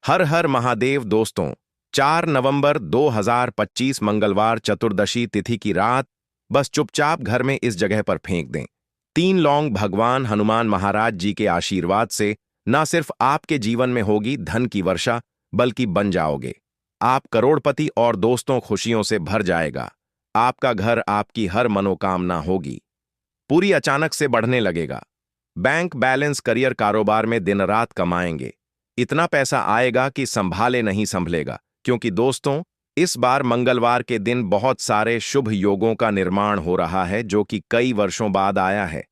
हर हर महादेव दोस्तों। 4 नवंबर 2025 मंगलवार चतुर्दशी तिथि की रात बस चुपचाप घर में इस जगह पर फेंक दें। 3 लौंग भगवान हनुमान महाराज जी के आशीर्वाद से न सिर्फ आपके जीवन में होगी धन की वर्षा, बल्कि बन जाओगे आप करोड़पति और दोस्तों खुशियों से भर जाएगा। आपका घर आपकी हर मनोकामना होगी पूरी अचानक से बढ़ने लगेगा। बैंक बैलेंस, करियर, कारोबार में दिन रात कमाएंगे। इतना पैसा आएगा कि संभाले नहीं संभलेगा, क्योंकि दोस्तों इस बार मंगलवार के दिन बहुत सारे शुभ योगों का निर्माण हो रहा है जो कि कई वर्षों बाद आया है।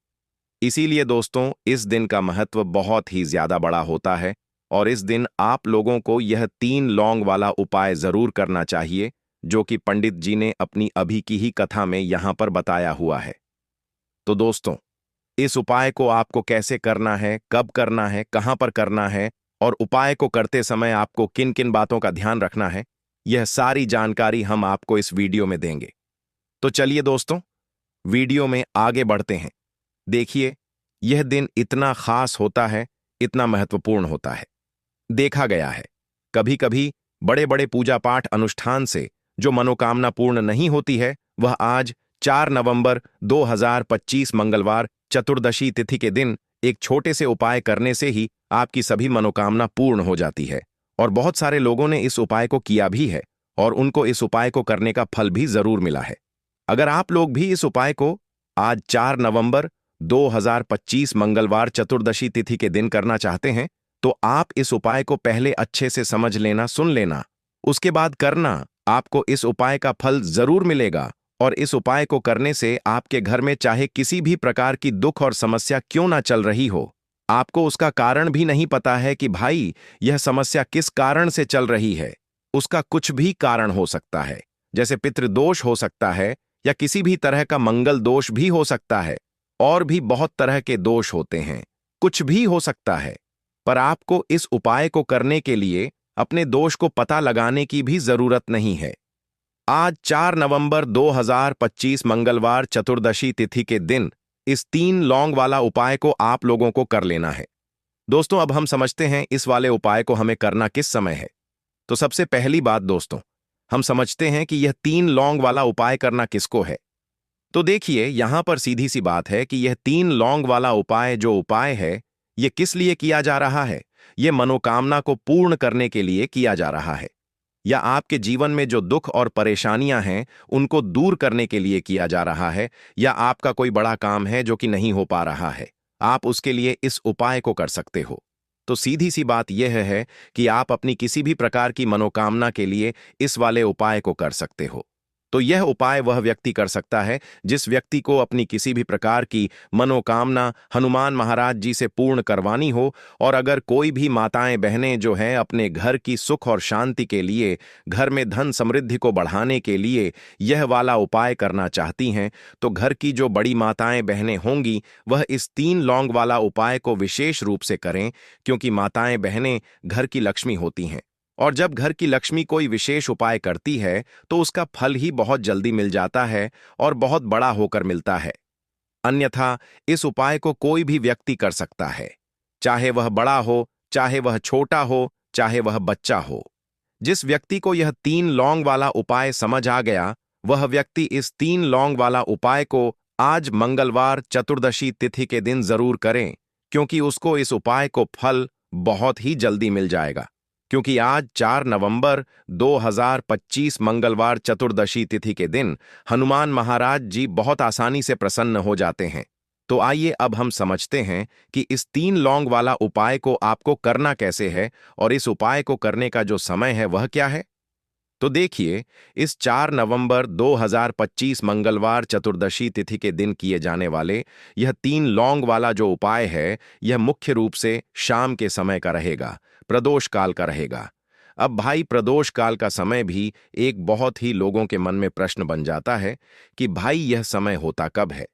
इसीलिए दोस्तों इस दिन का महत्व बहुत ही ज्यादा बड़ा होता है और इस दिन आप लोगों को यह 3 लौंग वाला उपाय जरूर करना चाहिए जो कि पंडित जी ने अपनी अभी की ही कथा में यहां पर बताया हुआ है। तो दोस्तों इस उपाय को आपको कैसे करना है, कब करना है, कहां पर करना है और उपाय को करते समय आपको किन किन बातों का ध्यान रखना है, यह सारी जानकारी हम आपको इस वीडियो में देंगे। तो चलिए दोस्तों वीडियो में आगे बढ़ते हैं। देखिए यह दिन इतना खास होता है, इतना महत्वपूर्ण होता है। देखा गया है कभी कभी बड़े बड़े पूजा पाठ अनुष्ठान से जो मनोकामना पूर्ण नहीं होती है, वह आज 4 नवंबर 2025 मंगलवार चतुर्दशी तिथि के दिन एक छोटे से उपाय करने से ही आपकी सभी मनोकामना पूर्ण हो जाती है। और बहुत सारे लोगों ने इस उपाय को किया भी है और उनको इस उपाय को करने का फल भी जरूर मिला है। अगर आप लोग भी इस उपाय को आज 4 नवंबर 2025 मंगलवार चतुर्दशी तिथि के दिन करना चाहते हैं, तो आप इस उपाय को पहले अच्छे से समझ लेना, सुन लेना, उसके बाद करना। आपको इस उपाय का फल जरूर मिलेगा और इस उपाय को करने से आपके घर में चाहे किसी भी प्रकार की दुख और समस्या क्यों ना चल रही हो, आपको उसका कारण भी नहीं पता है कि भाई यह समस्या किस कारण से चल रही है, उसका कुछ भी कारण हो सकता है, जैसे पितृदोष हो सकता है या किसी भी तरह का मंगल दोष भी हो सकता है, और भी बहुत तरह के दोष होते हैं, कुछ भी हो सकता है। पर आपको इस उपाय को करने के लिए अपने दोष को पता लगाने की भी जरूरत नहीं है। आज 4 नवंबर 2025 मंगलवार चतुर्दशी तिथि के दिन इस 3 लौंग वाला उपाय को आप लोगों को कर लेना है। दोस्तों अब हम समझते हैं इस वाले उपाय को हमें करना किस समय है। तो सबसे पहली बात दोस्तों, हम समझते हैं कि यह 3 लौंग वाला उपाय करना किसको है। तो देखिए यहां पर सीधी सी बात है कि यह 3 लौंग वाला उपाय जो उपाय है, यह किस लिए किया जा रहा है। यह मनोकामना को पूर्ण करने के लिए किया जा रहा है, या आपके जीवन में जो दुख और परेशानियां हैं उनको दूर करने के लिए किया जा रहा है, या आपका कोई बड़ा काम है जो कि नहीं हो पा रहा है, आप उसके लिए इस उपाय को कर सकते हो। तो सीधी सी बात यह है कि आप अपनी किसी भी प्रकार की मनोकामना के लिए इस वाले उपाय को कर सकते हो। तो यह उपाय वह व्यक्ति कर सकता है जिस व्यक्ति को अपनी किसी भी प्रकार की मनोकामना हनुमान महाराज जी से पूर्ण करवानी हो। और अगर कोई भी माताएं बहनें जो हैं अपने घर की सुख और शांति के लिए, घर में धन समृद्धि को बढ़ाने के लिए यह वाला उपाय करना चाहती हैं, तो घर की जो बड़ी माताएं बहनें होंगी वह इस 3 लौंग वाला उपाय को विशेष रूप से करें, क्योंकि माताएं बहनें घर की लक्ष्मी होती हैं और जब घर की लक्ष्मी कोई विशेष उपाय करती है तो उसका फल ही बहुत जल्दी मिल जाता है और बहुत बड़ा होकर मिलता है। अन्यथा इस उपाय को कोई भी व्यक्ति कर सकता है, चाहे वह बड़ा हो, चाहे वह छोटा हो, चाहे वह बच्चा हो। जिस व्यक्ति को यह 3 लौंग वाला उपाय समझ आ गया, वह व्यक्ति इस 3 लौंग वाला उपाय को आज मंगलवार चतुर्दशी तिथि के दिन जरूर करें, क्योंकि उसको इस उपाय को फल बहुत ही जल्दी मिल जाएगा। क्योंकि आज 4 नवंबर 2025 मंगलवार चतुर्दशी तिथि के दिन हनुमान महाराज जी बहुत आसानी से प्रसन्न हो जाते हैं। तो आइए अब हम समझते हैं कि इस 3 लौंग वाला उपाय को आपको करना कैसे है और इस उपाय को करने का जो समय है वह क्या है। तो देखिए इस 4 नवंबर 2025 मंगलवार चतुर्दशी तिथि के दिन किए जाने वाले यह 3 लौंग वाला जो उपाय है, यह मुख्य रूप से शाम के समय का रहेगा, प्रदोष काल का रहेगा। अब भाई प्रदोष काल का समय भी एक बहुत ही लोगों के मन में प्रश्न बन जाता है कि भाई यह समय होता कब है,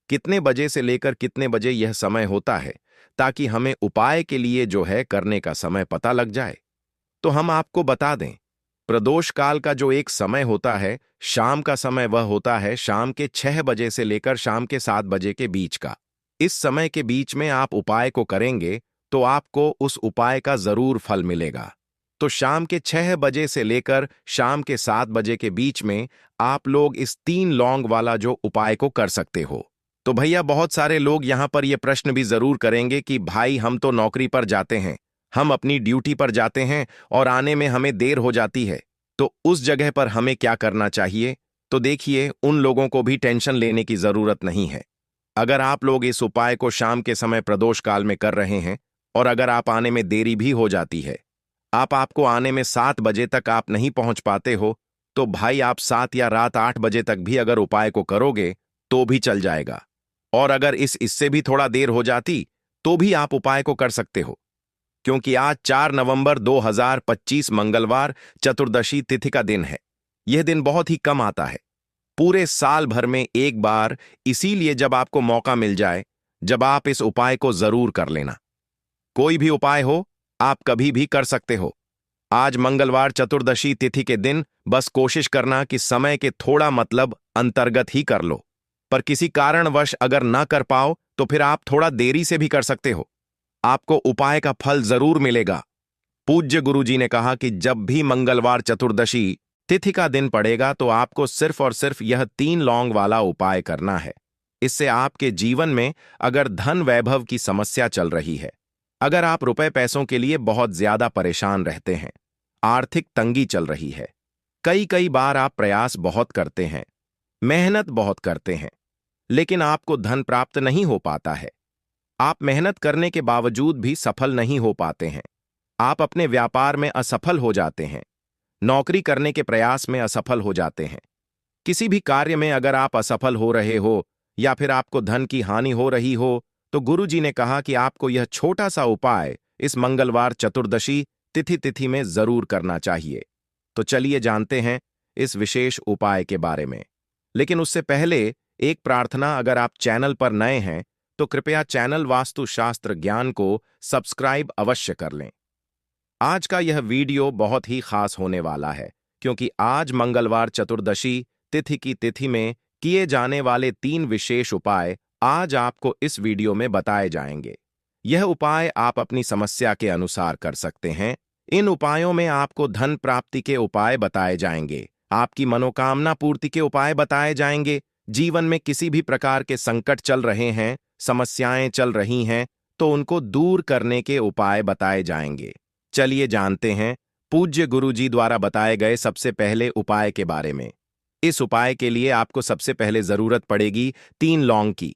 कितने बजे से लेकर कितने बजे यह समय होता है, ताकि हमें उपाय के लिए जो है करने का समय पता लग जाए। तो हम आपको बता दें, प्रदोष काल का जो एक समय होता है, शाम का समय, वह होता है शाम के 6 बजे से लेकर शाम के 7 बजे के बीच का। इस समय के बीच में आप उपाय को करेंगे तो आपको उस उपाय का जरूर फल मिलेगा। तो शाम के 6 बजे से लेकर शाम के 7 बजे के बीच में आप लोग इस 3 लौंग वाला जो उपाय को कर सकते हो। तो भैया बहुत सारे लोग यहाँ पर ये प्रश्न भी जरूर करेंगे कि भाई हम तो नौकरी पर जाते हैं, हम अपनी ड्यूटी पर जाते हैं और आने में हमें देर हो जाती है, तो उस जगह पर हमें क्या करना चाहिए? तो देखिए, उन लोगों को भी टेंशन लेने की जरूरत नहीं है। अगर आप लोग इस उपाय को शाम के समय प्रदोष काल में कर रहे हैं और अगर आप आने में देरी भी हो जाती है, आपको आने में 7 बजे तक आप नहीं पहुंच पाते हो, तो भाई आप 7 या रात 8 बजे तक भी अगर उपाय को करोगे तो भी चल जाएगा। और अगर इससे भी थोड़ा देर हो जाती तो भी आप उपाय को कर सकते हो, क्योंकि आज 4 नवंबर 2025 मंगलवार चतुर्दशी तिथि का दिन है। यह दिन बहुत ही कम आता है, पूरे साल भर में एक बार, इसीलिए जब आपको मौका मिल जाए, जब आप इस उपाय को जरूर कर लेना। कोई भी उपाय हो, आप कभी भी कर सकते हो। आज मंगलवार चतुर्दशी तिथि के दिन बस कोशिश करना कि समय के थोड़ा मतलब अंतर्गत ही कर लो, पर किसी कारणवश अगर ना कर पाओ तो फिर आप थोड़ा देरी से भी कर सकते हो, आपको उपाय का फल जरूर मिलेगा। पूज्य गुरुजी ने कहा कि जब भी मंगलवार चतुर्दशी तिथि का दिन पड़ेगा तो आपको सिर्फ और सिर्फ यह 3 लौंग वाला उपाय करना है। इससे आपके जीवन में अगर धन वैभव की समस्या चल रही है, अगर आप रुपए पैसों के लिए बहुत ज्यादा परेशान रहते हैं, आर्थिक तंगी चल रही है, कई बार आप प्रयास बहुत करते हैं, मेहनत बहुत करते हैं, लेकिन आपको धन प्राप्त नहीं हो पाता है, आप मेहनत करने के बावजूद भी सफल नहीं हो पाते हैं, आप अपने व्यापार में असफल हो जाते हैं, नौकरी करने के प्रयास में असफल हो जाते हैं, किसी भी कार्य में अगर आप असफल हो रहे हो या फिर आपको धन की हानि हो रही हो, तो गुरुजी ने कहा कि आपको यह छोटा सा उपाय इस मंगलवार चतुर्दशी तिथि में जरूर करना चाहिए। तो चलिए जानते हैं इस विशेष उपाय के बारे में। लेकिन उससे पहले एक प्रार्थना, अगर आप चैनल पर नए हैं तो कृपया चैनल वास्तुशास्त्र ज्ञान को सब्सक्राइब अवश्य कर लें। आज का यह वीडियो बहुत ही खास होने वाला है, क्योंकि आज मंगलवार चतुर्दशी तिथि की तिथि में किए जाने वाले 3 विशेष उपाय आज आपको इस वीडियो में बताए जाएंगे। यह उपाय आप अपनी समस्या के अनुसार कर सकते हैं। इन उपायों में आपको धन प्राप्ति के उपाय बताए जाएंगे, आपकी मनोकामना पूर्ति के उपाय बताए जाएंगे, जीवन में किसी भी प्रकार के संकट चल रहे हैं, समस्याएं चल रही हैं, तो उनको दूर करने के उपाय बताए जाएंगे। चलिए जानते हैं पूज्य गुरुजी द्वारा बताए गए सबसे पहले उपाय के बारे में। इस उपाय के लिए आपको सबसे पहले जरूरत पड़ेगी 3 लौंग की।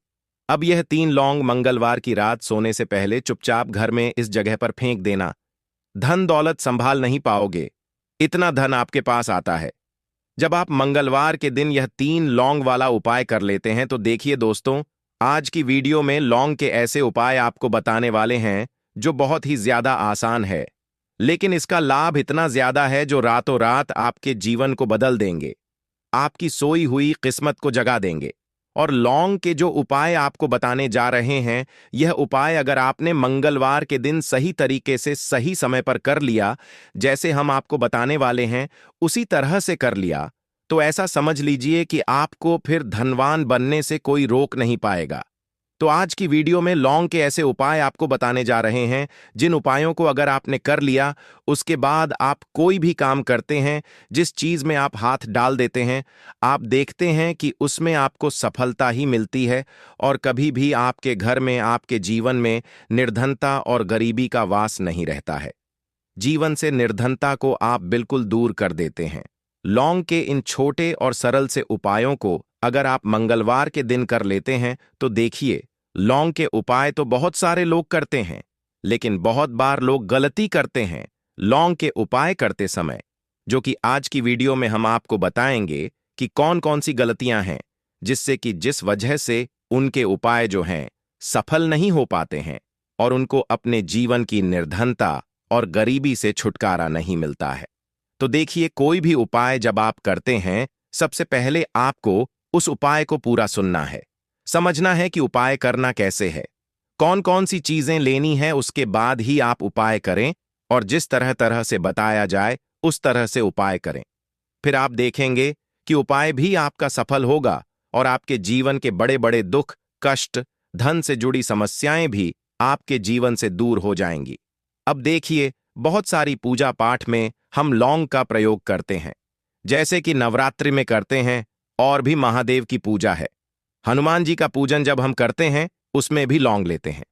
अब यह 3 लौंग मंगलवार की रात सोने से पहले चुपचाप घर में इस जगह पर फेंक देना। धन दौलत संभाल नहीं पाओगे, इतना धन आपके पास आता है। जब आप मंगलवार के दिन यह 3 लौंग वाला उपाय कर लेते हैं तो देखिए दोस्तों, आज की वीडियो में लौंग के ऐसे उपाय आपको बताने वाले हैं जो बहुत ही ज्यादा आसान है, लेकिन इसका लाभ इतना ज्यादा है जो रातों रात आपके जीवन को बदल देंगे, आपकी सोई हुई किस्मत को जगा देंगे। और लौंग के जो उपाय आपको बताने जा रहे हैं, यह उपाय अगर आपने मंगलवार के दिन सही तरीके से सही समय पर कर लिया, जैसे हम आपको बताने वाले हैं उसी तरह से कर लिया, तो ऐसा समझ लीजिए कि आपको फिर धनवान बनने से कोई रोक नहीं पाएगा। तो आज की वीडियो में लौंग के ऐसे उपाय आपको बताने जा रहे हैं, जिन उपायों को अगर आपने कर लिया, उसके बाद आप कोई भी काम करते हैं, जिस चीज में आप हाथ डाल देते हैं, आप देखते हैं कि उसमें आपको सफलता ही मिलती है और कभी भी आपके घर में, आपके जीवन में निर्धनता और गरीबी का वास नहीं रहता है। जीवन से निर्धनता को आप बिल्कुल दूर कर देते हैं। लौंग के इन छोटे और सरल से उपायों को अगर आप मंगलवार के दिन कर लेते हैं तो देखिए, लौंग के उपाय तो बहुत सारे लोग करते हैं, लेकिन बहुत बार लोग गलती करते हैं लौंग के उपाय करते समय, जो कि आज की वीडियो में हम आपको बताएंगे कि कौन कौन सी गलतियां हैं जिससे कि जिस वजह से उनके उपाय जो हैं सफल नहीं हो पाते हैं और उनको अपने जीवन की निर्धनता और गरीबी से छुटकारा नहीं मिलता है। तो देखिए, कोई भी उपाय जब आप करते हैं, सबसे पहले आपको उस उपाय को पूरा सुनना है, समझना है कि उपाय करना कैसे है, कौन कौन सी चीजें लेनी है, उसके बाद ही आप उपाय करें और जिस तरह तरह से बताया जाए उस तरह से उपाय करें। फिर आप देखेंगे कि उपाय भी आपका सफल होगा और आपके जीवन के बड़े बड़े दुख, कष्ट, धन से जुड़ी समस्याएं भी आपके जीवन से दूर हो जाएंगी। अब देखिए, बहुत सारी पूजा पाठ में हम लौंग का प्रयोग करते हैं, जैसे कि नवरात्रि में करते हैं और भी महादेव की पूजा है। हनुमान जी का पूजन जब हम करते हैं उसमें भी लौंग लेते हैं।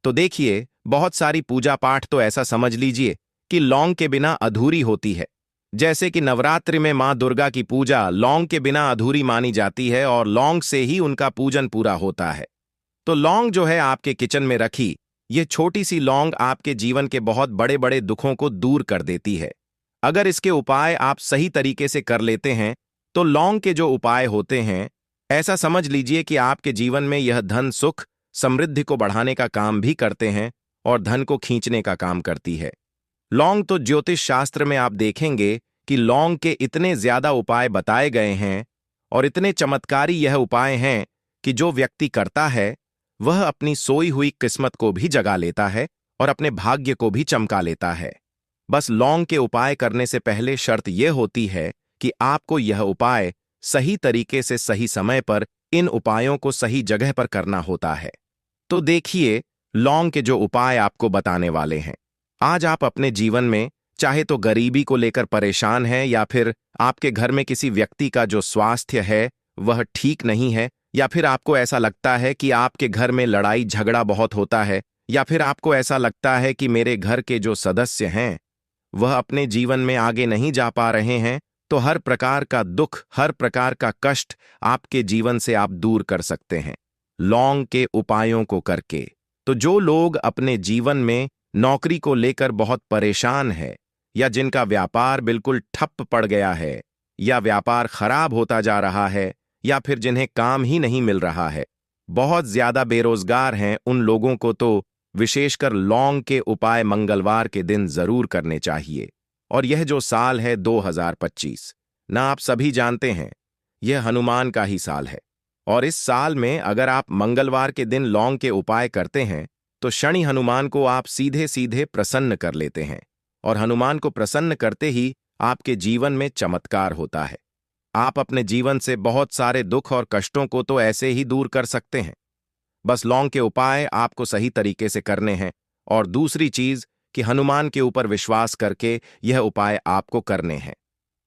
तो देखिए, बहुत सारी पूजा पाठ तो ऐसा समझ लीजिए कि लौंग के बिना अधूरी होती है। जैसे कि नवरात्रि में माँ दुर्गा की पूजा लौंग के बिना अधूरी मानी जाती है और लौंग से ही उनका पूजन पूरा होता है। तो लौंग जो है आपके किचन में रखी, ये छोटी सी लौंग आपके जीवन के बहुत बड़े बड़े दुखों को दूर कर देती है। अगर इसके उपाय आप सही तरीके से कर लेते हैं तो लौंग के जो उपाय होते हैं, ऐसा समझ लीजिए कि आपके जीवन में यह धन सुख समृद्धि को बढ़ाने का काम भी करते हैं और धन को खींचने का काम करती है। लौंग तो ज्योतिष शास्त्र में आप देखेंगे कि लौंग के इतने ज्यादा उपाय बताए गए हैं और इतने चमत्कारी यह उपाय हैं कि जो व्यक्ति करता है वह अपनी सोई हुई किस्मत को भी जगा लेता है और अपने भाग्य को भी चमका लेता है। बस लौंग के उपाय करने से पहले शर्त यह होती है कि आपको यह उपाय सही तरीके से सही समय पर इन उपायों को सही जगह पर करना होता है। तो देखिए, लौंग के जो उपाय आपको बताने वाले हैं। आज आप अपने जीवन में चाहे तो गरीबी को लेकर परेशान हैं या फिर आपके घर में किसी व्यक्ति का जो स्वास्थ्य है वह ठीक नहीं है, या फिर आपको ऐसा लगता है कि आपके घर में लड़ाई झगड़ा बहुत होता है, या फिर आपको ऐसा लगता है कि मेरे घर के जो सदस्य हैं वह अपने जीवन में आगे नहीं जा पा रहे हैं, तो हर प्रकार का दुख, हर प्रकार का कष्ट आपके जीवन से आप दूर कर सकते हैं लौंग के उपायों को करके। तो जो लोग अपने जीवन में नौकरी को लेकर बहुत परेशान है, या जिनका व्यापार बिल्कुल ठप पड़ गया है, या व्यापार खराब होता जा रहा है, या फिर जिन्हें काम ही नहीं मिल रहा है, बहुत ज्यादा बेरोजगार हैं, उन लोगों को तो विशेषकर लौंग के उपाय मंगलवार के दिन जरूर करने चाहिए। और यह जो साल है 2025, ना आप सभी जानते हैं यह हनुमान का ही साल है, और इस साल में अगर आप मंगलवार के दिन लौंग के उपाय करते हैं तो शनि हनुमान को आप सीधे सीधे प्रसन्न कर लेते हैं, और हनुमान को प्रसन्न करते ही आपके जीवन में चमत्कार होता है। आप अपने जीवन से बहुत सारे दुख और कष्टों को तो ऐसे ही दूर कर सकते हैं। बस लौंग के उपाय आपको सही तरीके से करने हैं, और दूसरी चीज कि हनुमान के ऊपर विश्वास करके यह उपाय आपको करने हैं।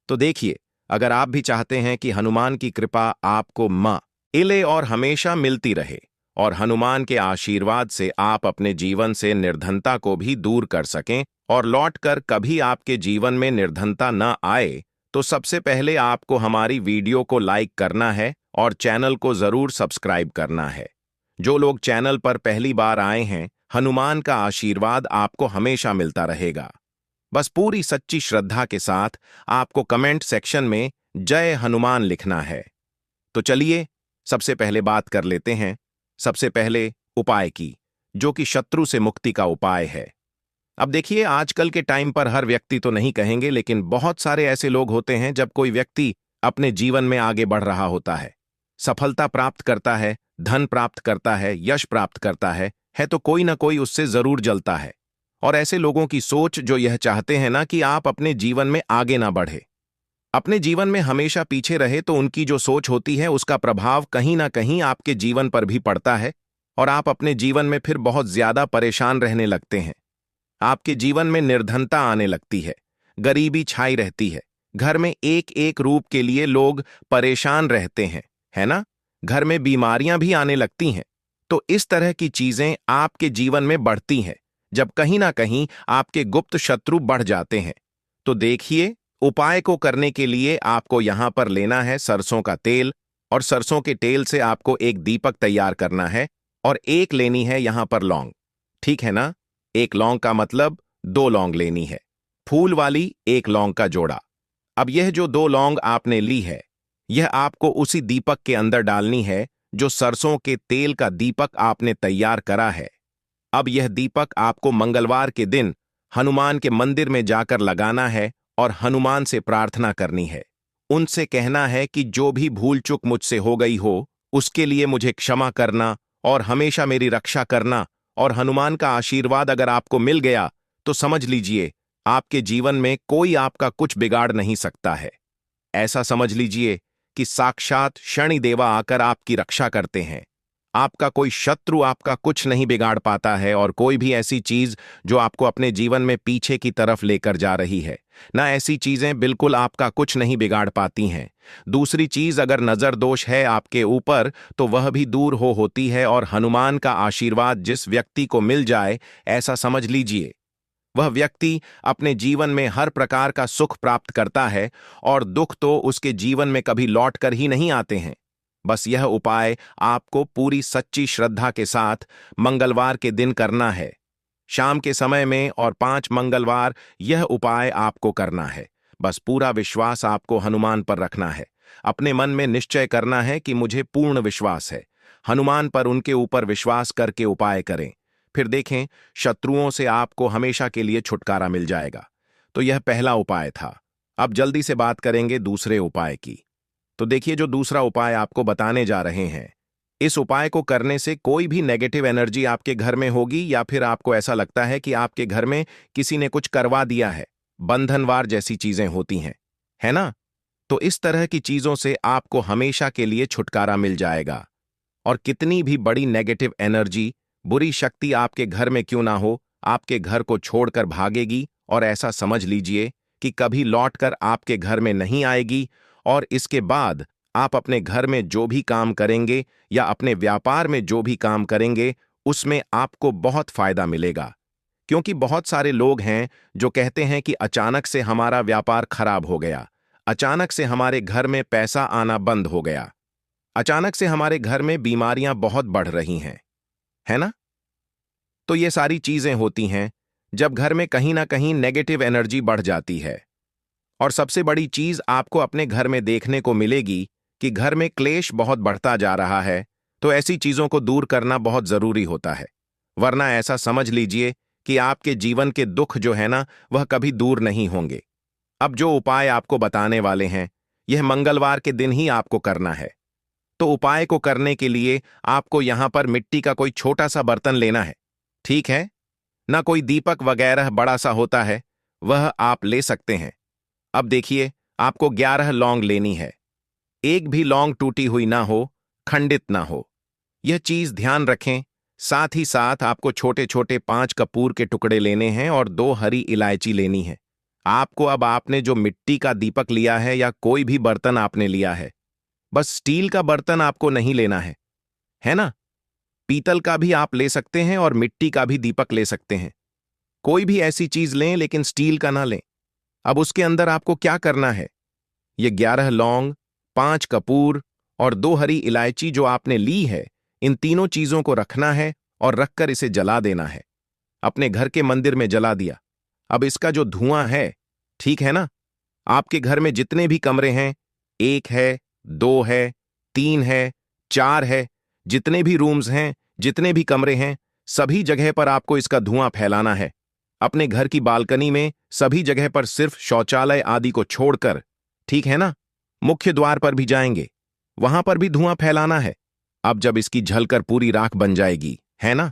तो देखिए, अगर आप भी चाहते हैं कि हनुमान की कृपा आपको इले और हमेशा मिलती रहे, और हनुमान के आशीर्वाद से आप अपने जीवन से निर्धनता को भी दूर कर सकें और लौटकर कभी आपके जीवन में निर्धनता न आए, तो सबसे पहले आपको हमारी वीडियो को लाइक करना है और चैनल को जरूर सब्सक्राइब करना है। जो लोग चैनल पर पहली बार आए हैं, हनुमान का आशीर्वाद आपको हमेशा मिलता रहेगा। बस पूरी सच्ची श्रद्धा के साथ आपको कमेंट सेक्शन में जय हनुमान लिखना है। तो चलिए सबसे पहले बात कर लेते हैं सबसे पहले उपाय की, जो कि शत्रु से मुक्ति का उपाय है। अब देखिए, आजकल के टाइम पर हर व्यक्ति तो नहीं कहेंगे, लेकिन बहुत सारे ऐसे लोग होते हैं जब कोई व्यक्ति अपने जीवन में आगे बढ़ रहा होता है, सफलता प्राप्त करता है, धन प्राप्त करता है, यश प्राप्त करता है तो कोई ना कोई उससे जरूर जलता है। और ऐसे लोगों की सोच जो यह चाहते हैं ना कि आप अपने जीवन में आगे ना बढ़े, अपने जीवन में हमेशा पीछे रहे, तो उनकी जो सोच होती है उसका प्रभाव कहीं ना कहीं आपके जीवन पर भी पड़ता है, और आप अपने जीवन में फिर बहुत ज्यादा परेशान रहने लगते हैं। आपके जीवन में निर्धनता आने लगती है, गरीबी छाई रहती है, घर में एक एक रूप के लिए लोग परेशान रहते हैं, है ना? घर में बीमारियां भी आने लगती हैं। तो इस तरह की चीजें आपके जीवन में बढ़ती हैं जब कहीं ना कहीं आपके गुप्त शत्रु बढ़ जाते हैं। तो देखिए, उपाय को करने के लिए आपको यहां पर लेना है सरसों का तेल, और सरसों के तेल से आपको एक दीपक तैयार करना है, और एक लेनी है यहां पर लौंग। ठीक है ना? एक लौंग का मतलब 2 लौंग लेनी है, फूल वाली एक लौंग का जोड़ा। अब यह जो 2 लौंग आपने ली है, यह आपको उसी दीपक के अंदर डालनी है जो सरसों के तेल का दीपक आपने तैयार करा है। अब यह दीपक आपको मंगलवार के दिन हनुमान के मंदिर में जाकर लगाना है और हनुमान से प्रार्थना करनी है। उनसे कहना है कि जो भी भूल चूक मुझसे हो गई हो उसके लिए मुझे क्षमा करना और हमेशा मेरी रक्षा करना। और हनुमान का आशीर्वाद अगर आपको मिल गया तो समझ लीजिए आपके जीवन में कोई आपका कुछ बिगाड़ नहीं सकता है। ऐसा समझ लीजिए कि साक्षात शनिदेवा आकर आपकी रक्षा करते हैं। आपका कोई शत्रु आपका कुछ नहीं बिगाड़ पाता है, और कोई भी ऐसी चीज जो आपको अपने जीवन में पीछे की तरफ लेकर जा रही है, ना ऐसी चीजें बिल्कुल आपका कुछ नहीं बिगाड़ पाती हैं। दूसरी चीज, अगर नजर दोष है आपके ऊपर तो वह भी दूर होती है, और हनुमान का आशीर्वाद जिस व्यक्ति को मिल जाए, ऐसा समझ लीजिए वह व्यक्ति अपने जीवन में हर प्रकार का सुख प्राप्त करता है, और दुख तो उसके जीवन में कभी लौट कर ही नहीं आते हैं। बस यह उपाय आपको पूरी सच्ची श्रद्धा के साथ मंगलवार के दिन करना है, शाम के समय में, और 5 मंगलवार यह उपाय आपको करना है। बस पूरा विश्वास आपको हनुमान पर रखना है। अपने मन में निश्चय करना है कि मुझे पूर्ण विश्वास है। हनुमान पर उनके ऊपर विश्वास करके उपाय करें, फिर देखें शत्रुओं से आपको हमेशा के लिए छुटकारा मिल जाएगा। तो यह पहला उपाय था। अब जल्दी से बात करेंगे दूसरे उपाय की। तो देखिए, जो दूसरा उपाय आपको बताने जा रहे हैं, इस उपाय को करने से कोई भी नेगेटिव एनर्जी आपके घर में होगी, या फिर आपको ऐसा लगता है कि आपके घर में किसी ने कुछ करवा दिया है, बंधनवार जैसी चीजें होती हैं, है ना? तो इस तरह की चीजों से आपको हमेशा के लिए छुटकारा मिल जाएगा। और कितनी भी बड़ी नेगेटिव एनर्जी, बुरी शक्ति आपके घर में क्यों ना हो, आपके घर को छोड़कर भागेगी, और ऐसा समझ लीजिए कि कभी लौटकर आपके घर में नहीं आएगी। और इसके बाद आप अपने घर में जो भी काम करेंगे या अपने व्यापार में जो भी काम करेंगे, उसमें आपको बहुत फायदा मिलेगा। क्योंकि बहुत सारे लोग हैं जो कहते हैं कि अचानक से हमारा व्यापार खराब हो गया, अचानक से हमारे घर में पैसा आना बंद हो गया, अचानक से हमारे घर में बीमारियां बहुत बढ़ रही हैं, है ना? तो ये सारी चीजें होती हैं जब घर में कहीं ना कहीं नेगेटिव एनर्जी बढ़ जाती है। और सबसे बड़ी चीज आपको अपने घर में देखने को मिलेगी कि घर में क्लेश बहुत बढ़ता जा रहा है। तो ऐसी चीजों को दूर करना बहुत जरूरी होता है, वरना ऐसा समझ लीजिए कि आपके जीवन के दुख जो है ना, वह कभी दूर नहीं होंगे। अब जो उपाय आपको बताने वाले हैं, यह मंगलवार के दिन ही आपको करना है। तो उपाय को करने के लिए आपको यहां पर मिट्टी का कोई छोटा सा बर्तन लेना है, ठीक है ना? कोई दीपक वगैरह बड़ा सा होता है, वह आप ले सकते हैं। अब देखिए, आपको 11 लौंग लेनी है। एक भी लौंग टूटी हुई ना हो, खंडित ना हो, यह चीज ध्यान रखें। साथ ही साथ आपको छोटे छोटे 5 कपूर के टुकड़े लेने हैं, और 2 हरी इलायची लेनी है। आपको, अब आपने जो मिट्टी का दीपक लिया है या कोई भी बर्तन आपने लिया है, बस स्टील का बर्तन आपको नहीं लेना है ना? पीतल का भी आप ले सकते हैं, और मिट्टी का भी दीपक ले सकते हैं। कोई भी ऐसी चीज लें, लेकिन स्टील का ना लें। अब उसके अंदर आपको क्या करना है, ये 11 लौंग, 5 कपूर और 2 हरी इलायची जो आपने ली है, इन तीनों चीजों को रखना है, और रखकर इसे जला देना है। अपने घर के मंदिर में जला दिया। अब इसका जो धुआं है, ठीक है ना, आपके घर में जितने भी कमरे हैं, 1 है, 2 है, 3 है, 4 है, जितने भी रूम्स हैं, जितने भी कमरे हैं, सभी जगह पर आपको इसका धुआं फैलाना है। अपने घर की बालकनी में सभी जगह पर, सिर्फ शौचालय आदि को छोड़कर, ठीक है ना? मुख्य द्वार पर भी जाएंगे, वहां पर भी धुआं फैलाना है। अब जब इसकी जलकर पूरी राख बन जाएगी, है ना,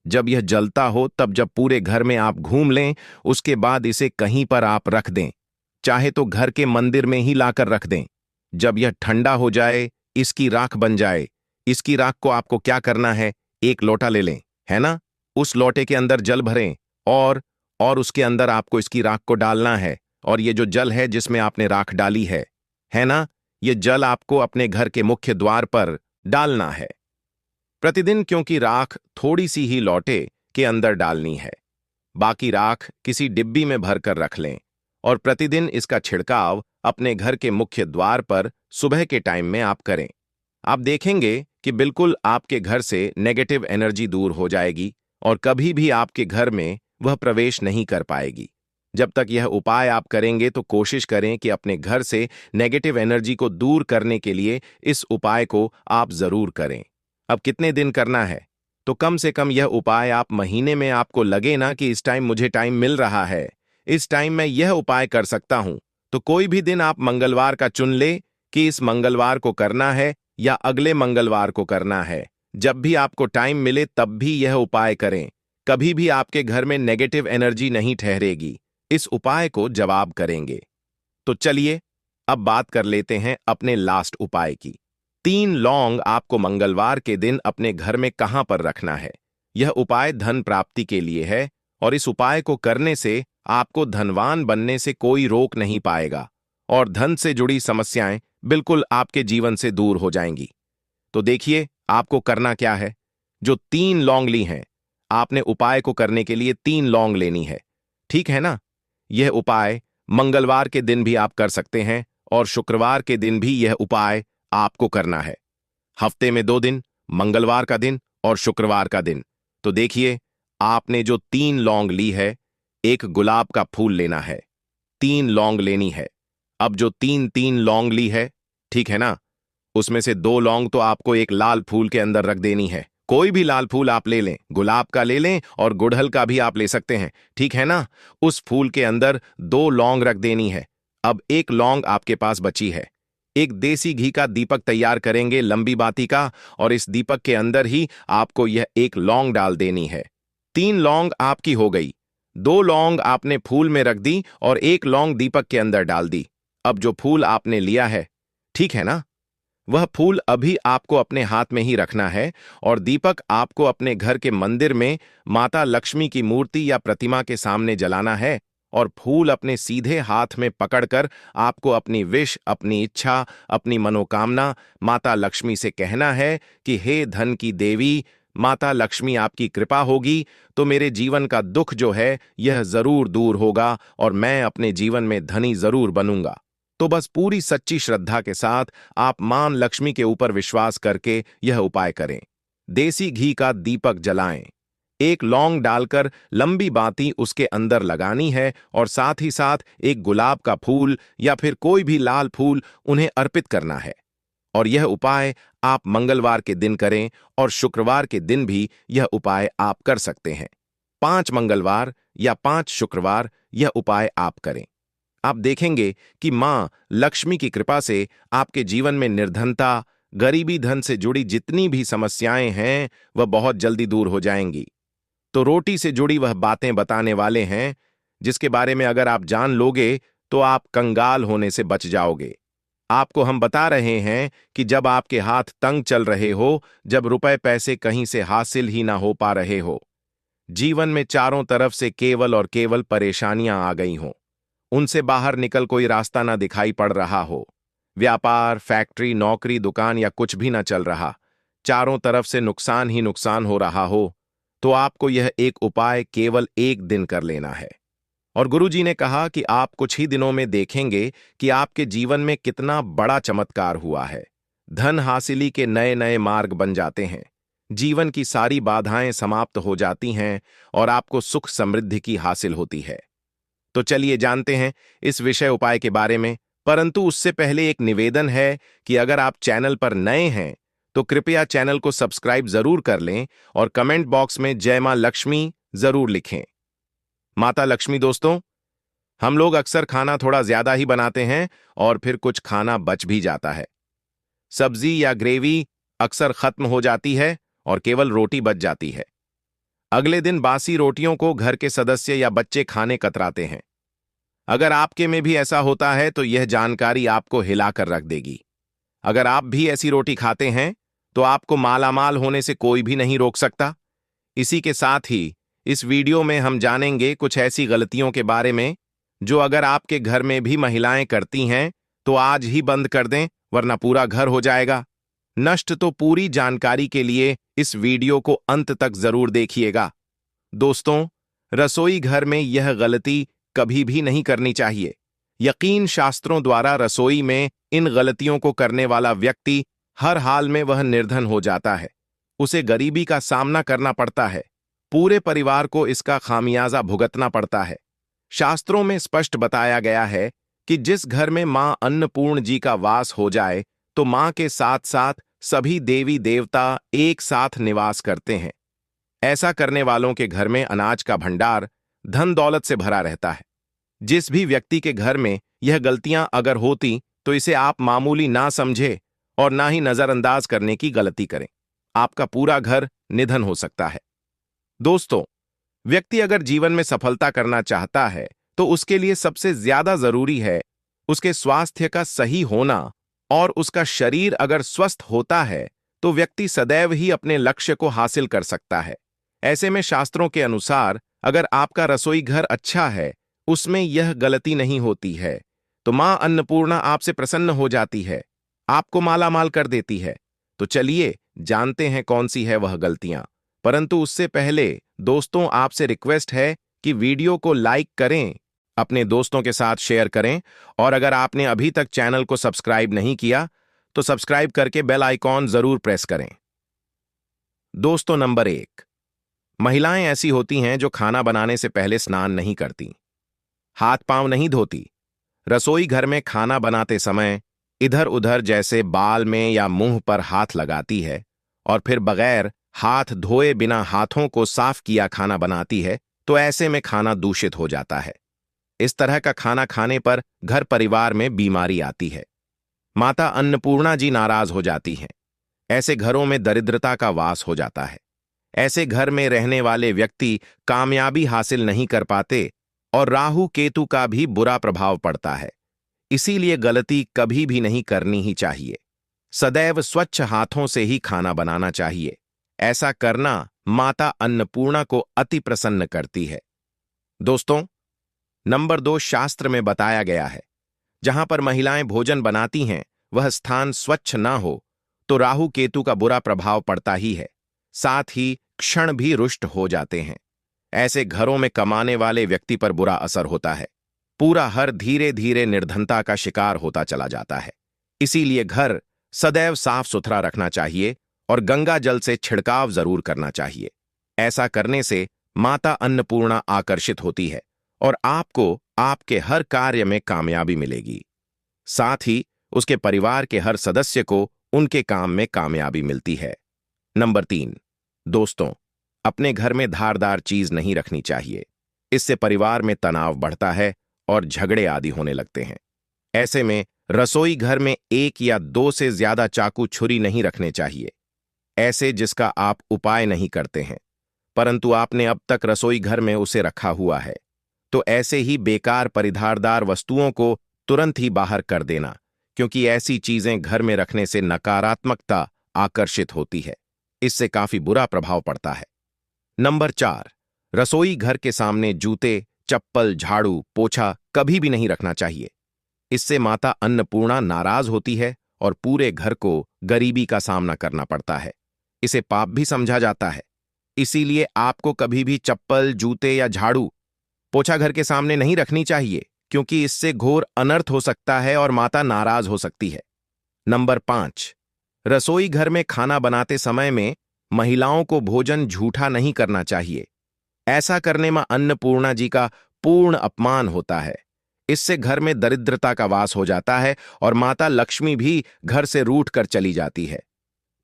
जब यह जलता हो, तब जब पूरे घर में आप घूम लें, उसके बाद इसे कहीं पर आप रख दें। चाहे तो घर के मंदिर में ही लाकर रख दें। जब यह ठंडा हो जाए, इसकी राख बन जाए, इसकी राख को आपको क्या करना है, एक लोटा ले लें, है ना? उस लोटे के अंदर जल भरें, और उसके अंदर आपको इसकी राख को डालना है। और ये जो जल है जिसमें आपने राख डाली है ना, ये जल आपको अपने घर के मुख्य द्वार पर डालना है प्रतिदिन, क्योंकि राख थोड़ी सी ही लोटे के अंदर डालनी है। बाकी राख किसी डिब्बी में भरकर रख लें, और प्रतिदिन इसका छिड़काव अपने घर के मुख्य द्वार पर सुबह के टाइम में आप करें। आप देखेंगे कि बिल्कुल आपके घर से नेगेटिव एनर्जी दूर हो जाएगी, और कभी भी आपके घर में वह प्रवेश नहीं कर पाएगी। जब तक यह उपाय आप करेंगे, तो कोशिश करें कि अपने घर से नेगेटिव एनर्जी को दूर करने के लिए इस उपाय को आप जरूर करें। अब कितने दिन करना है, तो कम से कम यह उपाय आप महीने में, आपको लगे ना कि इस टाइम मुझे टाइम मिल रहा है, इस टाइम मैं यह उपाय कर सकता हूं, तो कोई भी दिन आप मंगलवार का चुन ले कि इस मंगलवार को करना है या अगले मंगलवार को करना है। जब भी आपको टाइम मिले तब भी यह उपाय करें। कभी भी आपके घर में नेगेटिव एनर्जी नहीं ठहरेगी। इस उपाय को जवाब करेंगे। तो चलिए अब बात कर लेते हैं अपने लास्ट उपाय की। 3 लौंग आपको मंगलवार के दिन अपने घर में कहां पर रखना है। यह उपाय धन प्राप्ति के लिए है और इस उपाय को करने से आपको धनवान बनने से कोई रोक नहीं पाएगा और धन से जुड़ी समस्याएं बिल्कुल आपके जीवन से दूर हो जाएंगी। तो देखिए आपको करना क्या है। जो 3 लौंग ली हैं, आपने उपाय को करने के लिए 3 लौंग लेनी है, ठीक है ना। यह उपाय मंगलवार के दिन भी आप कर सकते हैं और शुक्रवार के दिन भी यह उपाय आपको करना है। हफ्ते में 2 दिन, मंगलवार का दिन और शुक्रवार का दिन। तो देखिए आपने जो 3 लौंग ली है, एक गुलाब का फूल लेना है, 3 लौंग लेनी है। अब जो 3 लौंग ली है, ठीक है ना, उसमें से 2 लौंग तो आपको एक लाल फूल के अंदर रख देनी है। कोई भी लाल फूल आप ले लें, गुलाब का ले लें और गुड़हल का भी आप ले सकते हैं, ठीक है ना। उस फूल के अंदर 2 लौंग रख देनी है। अब एक लौंग आपके पास बची है। एक देसी घी का दीपक तैयार करेंगे, लंबी बाती का, और इस दीपक के अंदर ही आपको यह एक लौंग डाल देनी है। 3 लौंग आपकी हो गई। 2 लौंग आपने फूल में रख दी और एक लौंग दीपक के अंदर डाल दी। अब जो फूल आपने लिया है, ठीक है ना, वह फूल अभी आपको अपने हाथ में ही रखना है और दीपक आपको अपने घर के मंदिर में माता लक्ष्मी की मूर्ति या प्रतिमा के सामने जलाना है और फूल अपने सीधे हाथ में पकड़कर आपको अपनी विश, अपनी इच्छा, अपनी मनोकामना माता लक्ष्मी से कहना है कि हे धन की देवी, माता लक्ष्मी आपकी कृपा होगी तो मेरे जीवन का दुख जो है यह जरूर दूर होगा और मैं अपने जीवन में धनी जरूर बनूंगा। तो बस पूरी सच्ची श्रद्धा के साथ आप मां लक्ष्मी के ऊपर विश्वास करके यह उपाय करें। देसी घी का दीपक जलाएं, एक लौंग डालकर लंबी बाती उसके अंदर लगानी है और साथ ही साथ एक गुलाब का फूल या फिर कोई भी लाल फूल उन्हें अर्पित करना है। और यह उपाय आप मंगलवार के दिन करें और शुक्रवार के दिन भी यह उपाय आप कर सकते हैं। 5 मंगलवार या 5 शुक्रवार यह उपाय आप करें। आप देखेंगे कि मां लक्ष्मी की कृपा से आपके जीवन में निर्धनता, गरीबी, धन से जुड़ी जितनी भी समस्याएं हैं वह बहुत जल्दी दूर हो जाएंगी। तो रोटी से जुड़ी वह बातें बताने वाले हैं जिसके बारे में अगर आप जान लोगे तो आप कंगाल होने से बच जाओगे। आपको हम बता रहे हैं कि जब आपके हाथ तंग चल रहे हो, जब रुपए पैसे कहीं से हासिल ही ना हो पा रहे हो, जीवन में चारों तरफ से केवल और केवल परेशानियां आ गई हों, उनसे बाहर निकल कोई रास्ता ना दिखाई पड़ रहा हो, व्यापार, फैक्ट्री, नौकरी, दुकान या कुछ भी ना चल रहा, चारों तरफ से नुकसान ही नुकसान हो रहा हो, तो आपको यह एक उपाय केवल 1 दिन कर लेना है। और गुरुजी ने कहा कि आप कुछ ही दिनों में देखेंगे कि आपके जीवन में कितना बड़ा चमत्कार हुआ है। धन हासिली के नए नए मार्ग बन जाते हैं, जीवन की सारी बाधाएं समाप्त हो जाती हैं और आपको सुख समृद्धि की हासिल होती है। तो चलिए जानते हैं इस विषय उपाय के बारे में, परंतु उससे पहले एक निवेदन है कि अगर आप चैनल पर नए हैं तो कृपया चैनल को सब्सक्राइब जरूर कर लें और कमेंट बॉक्स में जय मां लक्ष्मी जरूर लिखें। माता लक्ष्मी दोस्तों, हम लोग अक्सर खाना थोड़ा ज्यादा ही बनाते हैं और फिर कुछ खाना बच भी जाता है। सब्जी या ग्रेवी अक्सर खत्म हो जाती है और केवल रोटी बच जाती है। अगले दिन बासी रोटियों को घर के सदस्य या बच्चे खाने कतराते हैं। अगर आपके में भी ऐसा होता है तो यह जानकारी आपको हिलाकर रख देगी। अगर आप भी ऐसी रोटी खाते हैं तो आपको मालामाल होने से कोई भी नहीं रोक सकता। इसी के साथ ही इस वीडियो में हम जानेंगे कुछ ऐसी गलतियों के बारे में जो अगर आपके घर में भी महिलाएं करती हैं तो आज ही बंद कर दें, वरना पूरा घर हो जाएगा नष्ट। तो पूरी जानकारी के लिए इस वीडियो को अंत तक जरूर देखिएगा। दोस्तों, रसोई घर में यह गलती कभी भी नहीं करनी चाहिए। यकीन शास्त्रों द्वारा रसोई में इन गलतियों को करने वाला व्यक्ति हर हाल में वह निर्धन हो जाता है, उसे गरीबी का सामना करना पड़ता है, पूरे परिवार को इसका खामियाजा भुगतना पड़ता है। शास्त्रों में स्पष्ट बताया गया है कि जिस घर में मां अन्नपूर्ण जी का वास हो जाए तो मां के साथ साथ सभी देवी देवता एक साथ निवास करते हैं। ऐसा करने वालों के घर में अनाज का भंडार धन दौलत से भरा रहता है। जिस भी व्यक्ति के घर में यह गलतियां अगर होती तो इसे आप मामूली ना समझे और ना ही नजरअंदाज करने की गलती करें। आपका पूरा घर निधन हो सकता है। दोस्तों, व्यक्ति अगर जीवन में सफलता करना चाहता है तो उसके लिए सबसे ज्यादा जरूरी है उसके स्वास्थ्य का सही होना और उसका शरीर अगर स्वस्थ होता है तो व्यक्ति सदैव ही अपने लक्ष्य को हासिल कर सकता है। ऐसे में शास्त्रों के अनुसार अगर आपका रसोई घर अच्छा है, उसमें यह गलती नहीं होती है, तो मां अन्नपूर्णा आपसे प्रसन्न हो जाती है, आपको मालामाल कर देती है। तो चलिए जानते हैं कौन सी है वह गलतियां। परंतु उससे पहले दोस्तों, आपसे रिक्वेस्ट है कि वीडियो को लाइक करें, अपने दोस्तों के साथ शेयर करें, और अगर आपने अभी तक चैनल को सब्सक्राइब नहीं किया तो सब्सक्राइब करके बेल आइकॉन जरूर प्रेस करें। दोस्तों, नंबर 1, महिलाएं ऐसी होती हैं जो खाना बनाने से पहले स्नान नहीं करती, हाथ पांव नहीं धोती, रसोई घर में खाना बनाते समय इधर उधर जैसे बाल में या मुंह पर हाथ लगाती है और फिर बगैर हाथ धोए बिना हाथों को साफ किया खाना बनाती है, तो ऐसे में खाना दूषित हो जाता है। इस तरह का खाना खाने पर घर परिवार में बीमारी आती है। माता अन्नपूर्णा जी नाराज हो जाती हैं। ऐसे घरों में दरिद्रता का वास हो जाता है। ऐसे घर में रहने वाले व्यक्ति कामयाबी हासिल नहीं कर पाते और राहु केतु का भी बुरा प्रभाव पड़ता है। इसीलिए गलती कभी भी नहीं करनी ही चाहिए। सदैव स्वच्छ हाथों से ही खाना बनाना चाहिए। ऐसा करना माता अन्नपूर्णा को अति प्रसन्न करती है। दोस्तों, नंबर 2, शास्त्र में बताया गया है, जहां पर महिलाएं भोजन बनाती हैं वह स्थान स्वच्छ ना हो तो राहु केतु का बुरा प्रभाव पड़ता ही है, साथ ही क्षण भी रुष्ट हो जाते हैं। ऐसे घरों में कमाने वाले व्यक्ति पर बुरा असर होता है। पूरा घर धीरे धीरे निर्धनता का शिकार होता चला जाता है। इसीलिए घर सदैव साफ सुथरा रखना चाहिए और गंगा जल से छिड़काव जरूर करना चाहिए। ऐसा करने से माता अन्नपूर्णा आकर्षित होती है और आपको आपके हर कार्य में कामयाबी मिलेगी। साथ ही उसके परिवार के हर सदस्य को उनके काम में कामयाबी मिलती है। नंबर 3, दोस्तों, अपने घर में धारदार चीज नहीं रखनी चाहिए। इससे परिवार में तनाव बढ़ता है और झगड़े आदि होने लगते हैं। ऐसे में रसोई घर में 1 या 2 से ज्यादा चाकू छुरी नहीं रखने चाहिए, ऐसे जिसका आप उपाय नहीं करते हैं, परंतु आपने अब तक रसोई घर में उसे रखा हुआ है। तो ऐसे ही बेकार परिधारदार वस्तुओं को तुरंत ही बाहर कर देना, क्योंकि ऐसी चीजें घर में रखने से नकारात्मकता आकर्षित होती है। इससे काफी बुरा प्रभाव पड़ता है। नंबर 4, रसोई घर के सामने जूते, चप्पल, झाड़ू, पोछा कभी भी नहीं रखना चाहिए। इससे माता अन्नपूर्णा नाराज होती है और पूरे घर को गरीबी का सामना करना पड़ता है। इसे पाप भी समझा जाता है। इसीलिए आपको कभी भी चप्पल, जूते या झाड़ू, पोछा घर के सामने नहीं रखनी चाहिए, क्योंकि इससे घोर अनर्थ हो सकता है और माता नाराज हो सकती है। नंबर 5, रसोई घर में खाना बनाते समय में महिलाओं को भोजन झूठा नहीं करना चाहिए। ऐसा करने में अन्नपूर्णा जी का पूर्ण अपमान होता है। इससे घर में दरिद्रता का वास हो जाता है और माता लक्ष्मी भी घर से रूठ कर चली जाती है।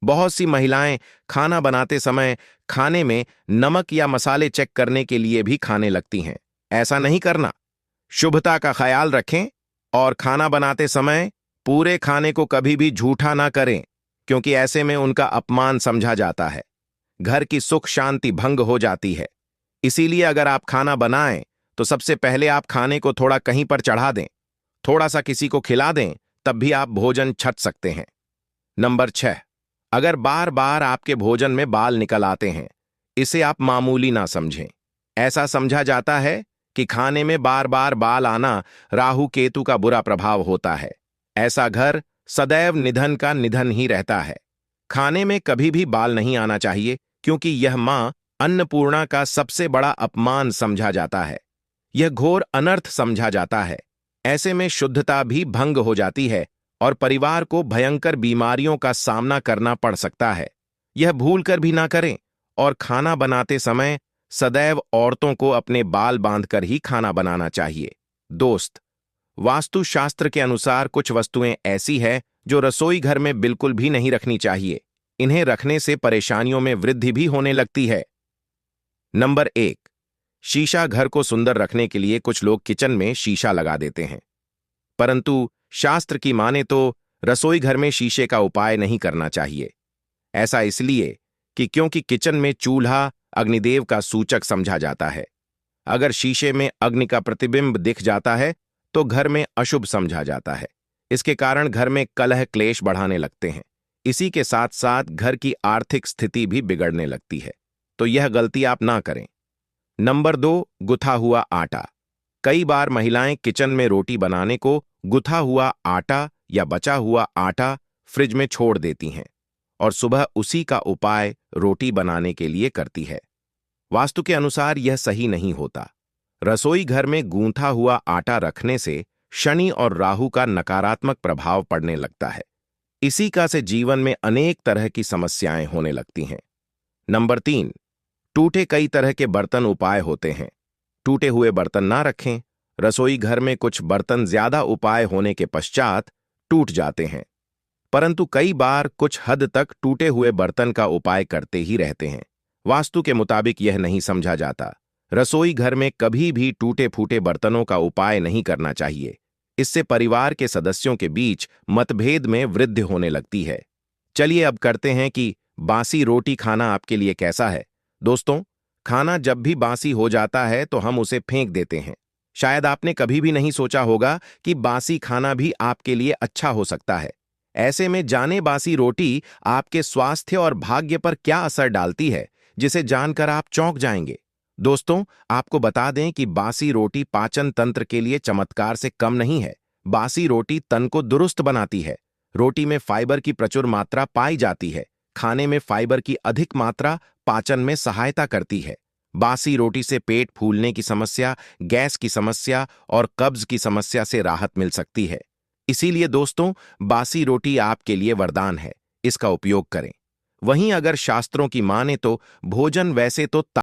बहुत सी महिलाएं खाना बनाते समय खाने में नमक या मसाले चेक करने के लिए भी खाने लगती हैं। ऐसा नहीं करना। शुभता का ख्याल रखें और खाना बनाते समय पूरे खाने को कभी भी झूठा ना करें, क्योंकि ऐसे में उनका अपमान समझा जाता है। घर की सुख शांति भंग हो जाती है। इसीलिए अगर आप खाना बनाएं तो सबसे पहले आप खाने को थोड़ा कहीं पर चढ़ा दें, थोड़ा सा किसी को खिला दें, तब भी आप भोजन छक सकते हैं। नंबर 6, अगर बार बार आपके भोजन में बाल निकल आते हैं, इसे आप मामूली ना समझें। ऐसा समझा जाता है कि खाने में बार बार बाल आना राहु केतु का बुरा प्रभाव होता है। ऐसा घर सदैव निधन का निधन ही रहता है। खाने में कभी भी बाल नहीं आना चाहिए, क्योंकि यह मां अन्नपूर्णा का सबसे बड़ा अपमान समझा जाता है। यह घोर अनर्थ समझा जाता है। ऐसे में शुद्धता भी भंग हो जाती है और परिवार को भयंकर बीमारियों का सामना करना पड़ सकता है। यह भूलकर भी ना करें और खाना बनाते समय सदैव औरतों को अपने बाल बांधकर ही खाना बनाना चाहिए। दोस्त, वास्तुशास्त्र के अनुसार कुछ वस्तुएं ऐसी हैं जो रसोई घर में बिल्कुल भी नहीं रखनी चाहिए। इन्हें रखने से परेशानियों में वृद्धि भी होने लगती है। नंबर 1, शीशा। घर को सुंदर रखने के लिए कुछ लोग किचन में शीशा लगा देते हैं, परंतु शास्त्र की माने तो रसोई घर में शीशे का उपाय नहीं करना चाहिए। ऐसा इसलिए कि क्योंकि किचन में चूल्हा अग्निदेव का सूचक समझा जाता है। अगर शीशे में अग्नि का प्रतिबिंब दिख जाता है तो घर में अशुभ समझा जाता है। इसके कारण घर में कलह क्लेश बढ़ाने लगते हैं। इसी के साथ साथ घर की आर्थिक स्थिति भी बिगड़ने लगती है। तो यह गलती आप ना करें। नंबर 2, गुथा हुआ आटा। कई बार महिलाएं किचन में रोटी बनाने को गुथा हुआ आटा या बचा हुआ आटा फ्रिज में छोड़ देती हैं और सुबह उसी का उपाय रोटी बनाने के लिए करती है। वास्तु के अनुसार यह सही नहीं होता। रसोई घर में गूंथा हुआ आटा रखने से शनि और राहु का नकारात्मक प्रभाव पड़ने लगता है। इसी का से जीवन में अनेक तरह की समस्याएं होने लगती हैं। नंबर 3, टूटे कई तरह के बर्तन उपाय होते हैं। टूटे हुए बर्तन ना रखें। रसोई घर में कुछ बर्तन ज्यादा उपाय होने के पश्चात टूट जाते हैं, परंतु कई बार कुछ हद तक टूटे हुए बर्तन का उपाय करते ही रहते हैं। वास्तु के मुताबिक यह नहीं समझा जाता। रसोई घर में कभी भी टूटे फूटे बर्तनों का उपाय नहीं करना चाहिए। इससे परिवार के सदस्यों के बीच मतभेद में वृद्धि होने लगती है। चलिए अब करते हैं कि बासी रोटी खाना आपके लिए कैसा है। दोस्तों, खाना जब भी बासी हो जाता है तो हम उसे फेंक देते हैं। शायद आपने कभी भी नहीं सोचा होगा कि बासी खाना भी आपके लिए अच्छा हो सकता है। ऐसे में जाने बासी रोटी आपके स्वास्थ्य और भाग्य पर क्या असर डालती है, जिसे जानकर आप चौंक जाएंगे। दोस्तों, आपको बता दें कि बासी रोटी पाचन तंत्र के लिए चमत्कार से कम नहीं है। बासी रोटी तन को दुरुस्त बनाती है। रोटी में फाइबर की प्रचुर मात्रा पाई जाती है। खाने में फाइबर की अधिक मात्रा पाचन में सहायता करती है। बासी रोटी से पेट फूलने की समस्या, गैस की समस्या और कब्ज की समस्या से राहत मिल सकती है। इसीलिए दोस्तों, बासी रोटी आपके लिए वरदान है। इसका उपयोग करें। वहीं अगर शास्त्रों की माने तो भोजन वैसे तो